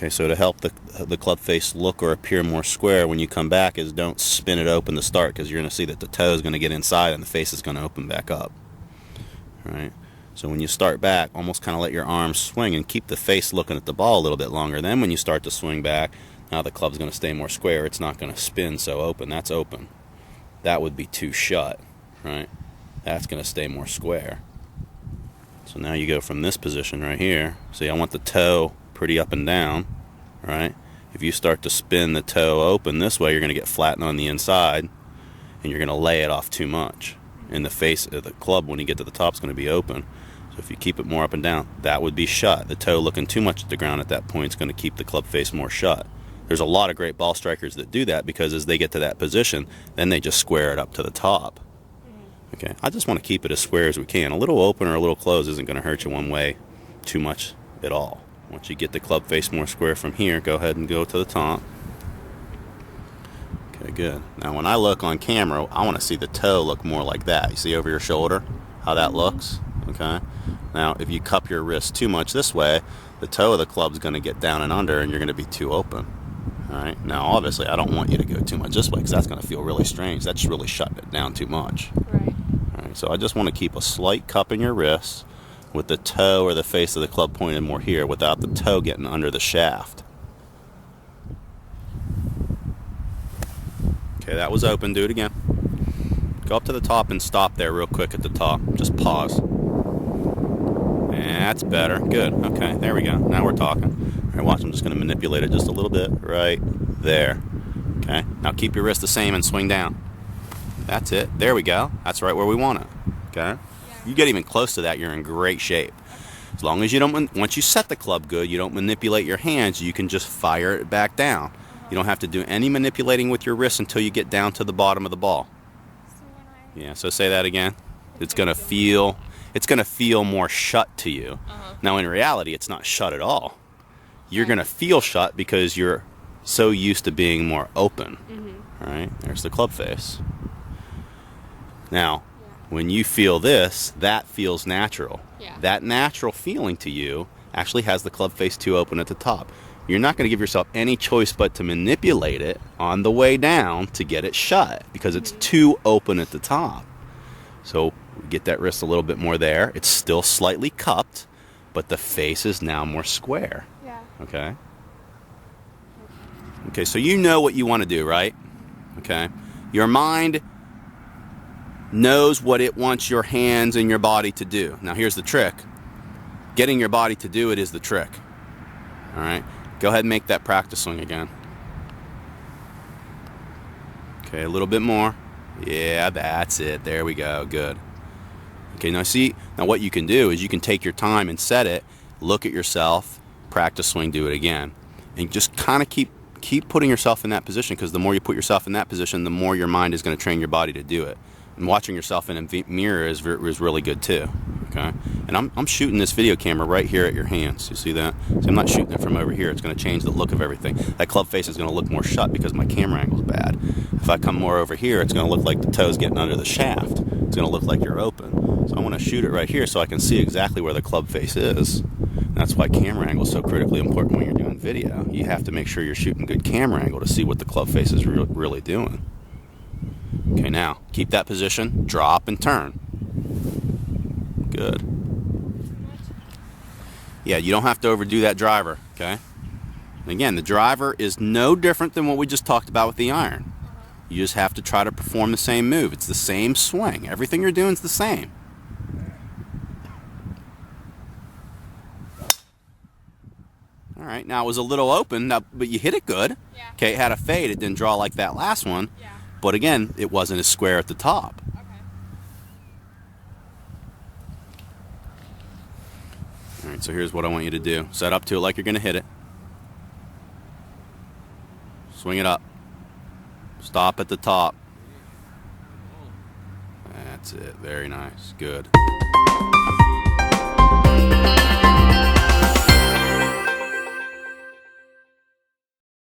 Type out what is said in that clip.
Okay, so to help the club face look or appear more square when you come back is don't spin it open to start, because you're going to see that the toe is going to get inside and the face is going to open back up. All right. So when you start back, almost kind of let your arms swing and keep the face looking at the ball a little bit longer. Then when you start to swing back, now the club's going to stay more square. It's not going to spin so open. That's open. That would be too shut, right? That's going to stay more square. So now you go from this position right here. See, I want the toe pretty up and down, right? If you start to spin the toe open this way, you're going to get flattened on the inside, and you're going to lay it off too much. And the face of the club, when you get to the top, is going to be open. So if you keep it more up and down, that would be shut. The toe looking too much at the ground at that point is going to keep the club face more shut. There's a lot of great ball strikers that do that, because as they get to that position, then they just square it up to the top. Okay, I just want to keep it as square as we can. A little open or a little closed isn't going to hurt you one way too much at all. Once you get the club face more square from here, go ahead and go to the top. Okay, good. Now when I look on camera, I want to see the toe look more like that. You see over your shoulder how that looks? Okay. Now if you cup your wrist too much this way, the toe of the club's going to get down and under, and you're going to be too open. All right. Now obviously I don't want you to go too much this way, because that's going to feel really strange. That's really shutting it down too much. Right. All right. So I just want to keep a slight cup in your wrist, with the toe or the face of the club pointed more here, without the toe getting under the shaft. Okay, that was open. Do it again. Go up to the top and stop there real quick at the top. Just pause. That's better. Good. Okay, there we go. Now we're talking. All right, watch. I'm just going to manipulate it just a little bit right there. Okay, now keep your wrist the same and swing down. That's it. There we go. That's right where we want it. Okay? You get even close to that, you're in great shape. As long as you don't, once you set the club good, you don't manipulate your hands, you can just fire it back down. You don't have to do any manipulating with your wrists until you get down to the bottom of the ball. Yeah, so say that again. It's gonna feel more shut to you. Now in reality, it's not shut at all. You're gonna feel shut because you're so used to being more open. All right, there's the club face. Now, when you feel this, that feels natural. Yeah. That natural feeling to you actually has the club face too open at the top. You're not going to give yourself any choice but to manipulate it on the way down to get it shut, because it's too open at the top. So get that wrist a little bit more there. It's still slightly cupped, but the face is now more square. Yeah. Okay? Okay, so you know what you want to do, right? Okay? Your mind knows what it wants your hands and your body to do. Now here's the trick. Getting your body to do it is the trick. All right? Go ahead and make that practice swing again. Okay, a little bit more. Yeah, that's it. There we go. Good. Okay, now see, now what you can do is you can take your time and set it, look at yourself, practice swing, do it again. And just kind of keep putting yourself in that position, because the more you put yourself in that position, the more your mind is going to train your body to do it. And watching yourself in a mirror is really good too. Okay, and I'm shooting this video camera right here at your hands. You see that? See, I'm not shooting it from over here. It's going to change the look of everything. That club face is going to look more shut because my camera angle is bad. If I come more over here, it's going to look like the toe's getting under the shaft. It's going to look like you're open. So I want to shoot it right here so I can see exactly where the club face is. And that's why camera angle is so critically important when you're doing video. You have to make sure you're shooting good camera angle to see what the club face is really doing. Okay, now keep that position, drop and turn. Good. Yeah, you don't have to overdo that driver, okay? And again, the driver is no different than what we just talked about with the iron. You just have to try to perform the same move. It's the same swing. Everything you're doing is the same. All right, now it was a little open, but you hit it good. Yeah. Okay, it had a fade. It didn't draw like that last one. Yeah. But again, it wasn't as square at the top. Okay. All right, so here's what I want you to do. Set up to it like you're going to hit it. Swing it up. Stop at the top. That's it. Very nice. Good.